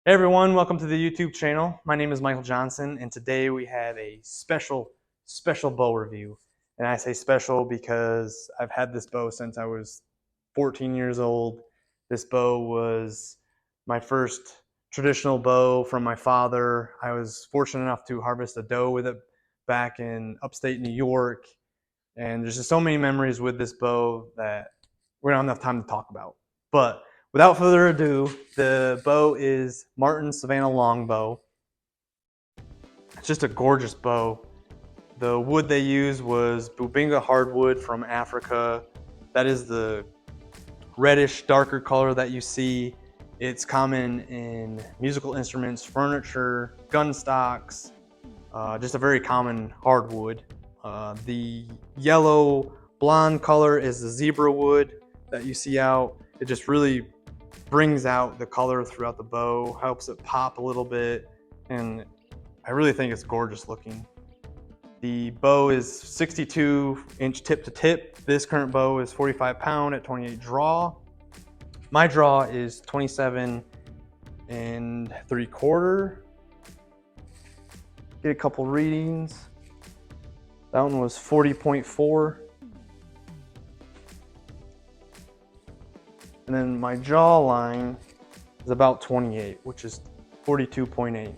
Hey everyone, welcome to the YouTube channel. My name is Michael Johnson, and today we have a special bow review. And I say special because I've had this bow since I was 14 years old. This bow was my first traditional bow from my father. I was fortunate enough to harvest a doe with it back in upstate New York. And there's just so many memories with this bow that we don't have enough time to talk about. But without further ado, the bow is Martin Savannah Longbow. It's just a gorgeous bow. The wood they used was Bubinga hardwood from Africa. That is the reddish, darker color that you see. It's common in musical instruments, furniture, gun stocks, just a very common hardwood. The yellow blonde color is the zebra wood that you see out. It just really brings out the color throughout the bow, helps it pop a little bit, and I really think it's gorgeous looking. The bow is 62-inch tip to tip. This current bow is 45 pound at 28 draw. My draw is 27 3/4. Get a couple readings. That one was 40.4. And then my jaw line is about 28, which is 42.8.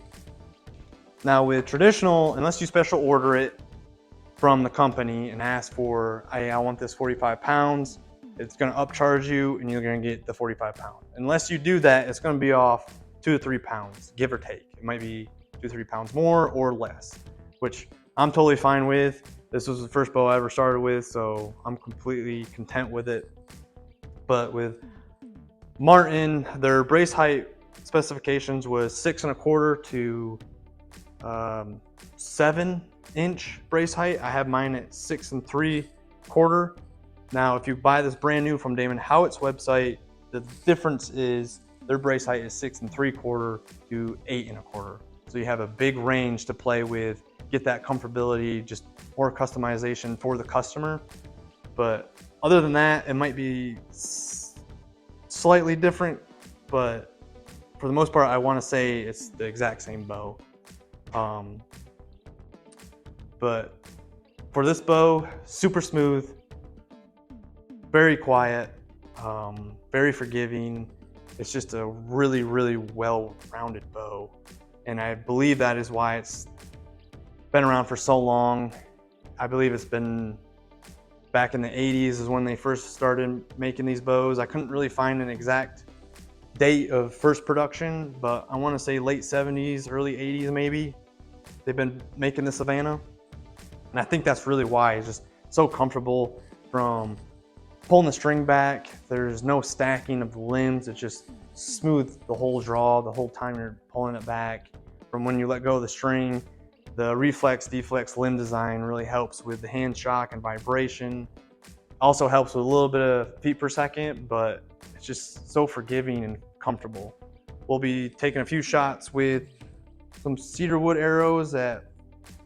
Now with traditional, unless you special order it from the company and ask for, I want this 45 pounds, it's gonna upcharge you and you're gonna get the 45 pound. Unless you do that, it's gonna be off 2 to 3 pounds, give or take. It might be 2 to 3 pounds more or less, which I'm totally fine with. This was the first bow I ever started with, so I'm completely content with it. But with Martin, their brace height specifications was 6 1/4 to 7-inch brace height. I have mine at 6 3/4. Now, if you buy this brand new from Damon Howatt's website, the difference is their brace height is 6 3/4 to 8 1/4. So you have a big range to play with, get that comfortability, just more customization for the customer. But other than that, it might be slightly different, but for the most part, I want to say it's the exact same bow. But for this bow, super smooth, very quiet, very forgiving. It's just a really, really well-rounded bow. And I believe that is why it's been around for so long. I believe it's been back in the 80s is when they first started making these bows. I couldn't really find an exact date of first production, but I want to say late 70s, early 80s maybe. They've been making the Savannah. And I think that's really why it's just so comfortable from pulling the string back. There's no stacking of the limbs. It's just smooth the whole draw the whole time you're pulling it back. From when you let go of the string, the reflex deflex limb design really helps with the hand shock and vibration. Also helps with a little bit of feet per second, but it's just so forgiving and comfortable. We'll be taking a few shots with some cedar wood arrows at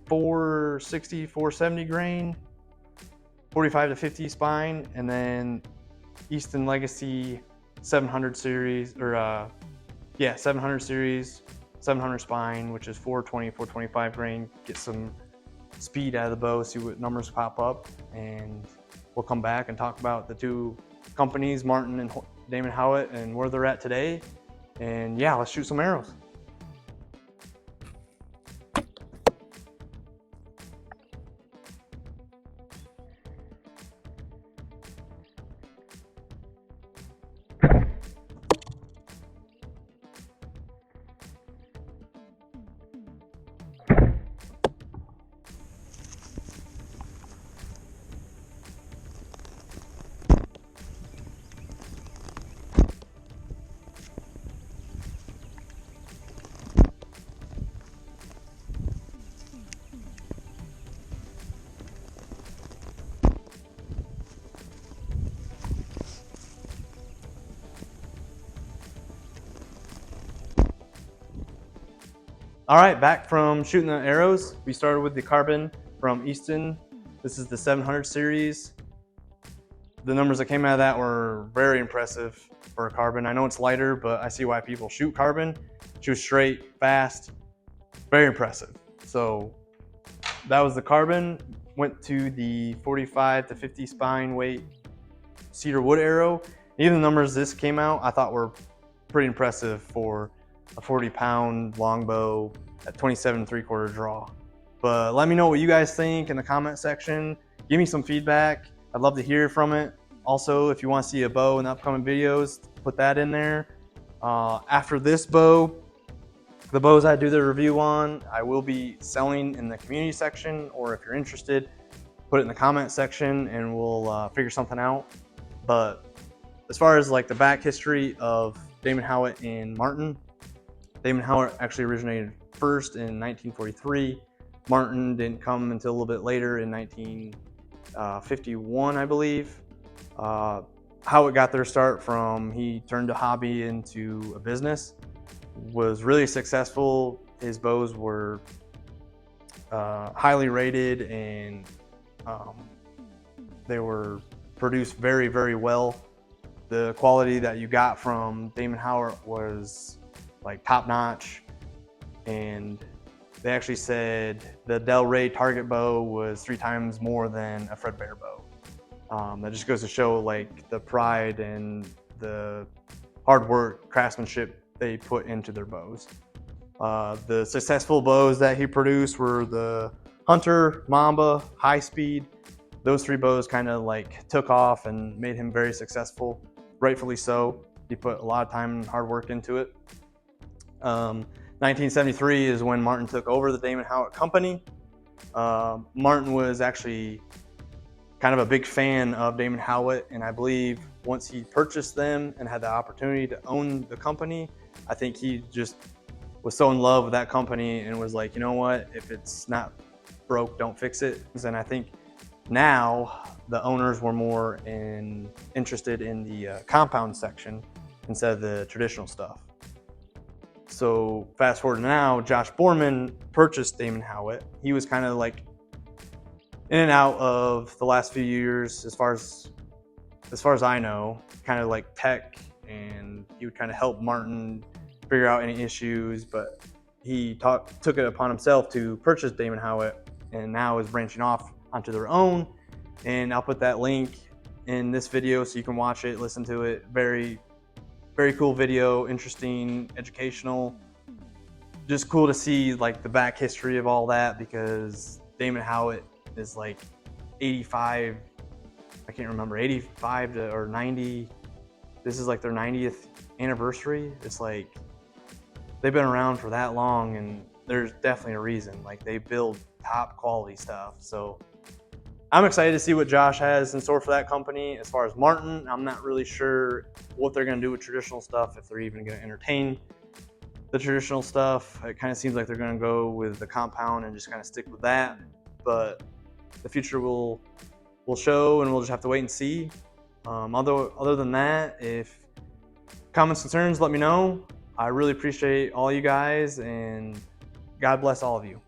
460, 470 grain, 45 to 50 spine, and then Easton Legacy 700 series, or 700 series, 700 spine, which is 420, 425 grain. Get some speed out of the bow, see what numbers pop up, and we'll come back and talk about the two companies, Martin and Damon Howatt, and where they're at today. And yeah, let's shoot some arrows. All right, back from shooting the arrows. We started with the carbon from Easton. This is the 700 series. The numbers that came out of that were very impressive. for a carbon. I know it's lighter, but I see why people shoot carbon. She was straight, fast, very impressive. So that was the carbon. Went to the 45 to 50 spine weight cedar wood arrow. Even the numbers this came out, I thought were pretty impressive for a 40-pound longbow at 27 3/4 draw. But let me know what you guys think in the comment section. Give me some feedback. I'd love to hear from it. Also, if you want to see a bow in the upcoming videos, put that in there. After this bow, the bows I do the review on, I will be selling in the community section, or if you're interested, put it in the comment section and we'll figure something out. But as far as like the back history of Damon Howatt and Martin, Damon Howatt actually originated first in 1943. Martin didn't come until a little bit later in 1951, I believe. Howatt got their start from, he turned a hobby into a business, was really successful. His bows were highly rated, and they were produced very, very well. The quality that you got from Damon Howatt was like top notch, and they actually said the Del Rey target bow was 3 times more than a Fred Bear bow. That just goes to show like the pride and the hard work, craftsmanship they put into their bows. The successful bows that he produced were the Hunter, Mamba, High Speed. Those 3 bows kind of like took off and made him very successful, rightfully so. He put a lot of time and hard work into it. 1973 is when Martin took over the Damon Howatt company. Martin was actually kind of a big fan of Damon Howatt, and I believe once he purchased them and had the opportunity to own the company, I think he just was so in love with that company and was like, you know what, if it's not broke, don't fix it. And I think now the owners were more interested in the compound section instead of the traditional stuff. So fast forward to now, Josh Boram purchased Damon Howatt. He was kind of like in and out of the last few years, as far as I know, kind of like tech, and he would kind of help Martin figure out any issues, but he took it upon himself to purchase Damon Howatt, and now is branching off onto their own. And I'll put that link in this video so you can watch it, listen to it. Very, very cool video, interesting, educational. Just cool to see like the back history of all that, because Damon Howatt is like 85, I can't remember, 85 or 90. This is like their 90th anniversary. It's like they've been around for that long, and there's definitely a reason. Like, they build top quality stuff. So I'm excited to see what Josh has in store for that company. As far as Martin, I'm not really sure what they're going to do with traditional stuff, if they're even going to entertain the traditional stuff. It kind of seems like they're going to go with the compound and just kind of stick with that. But the future will show, and we'll just have to wait and see. Other than that, if comments, concerns, let me know. I really appreciate all you guys, and God bless all of you.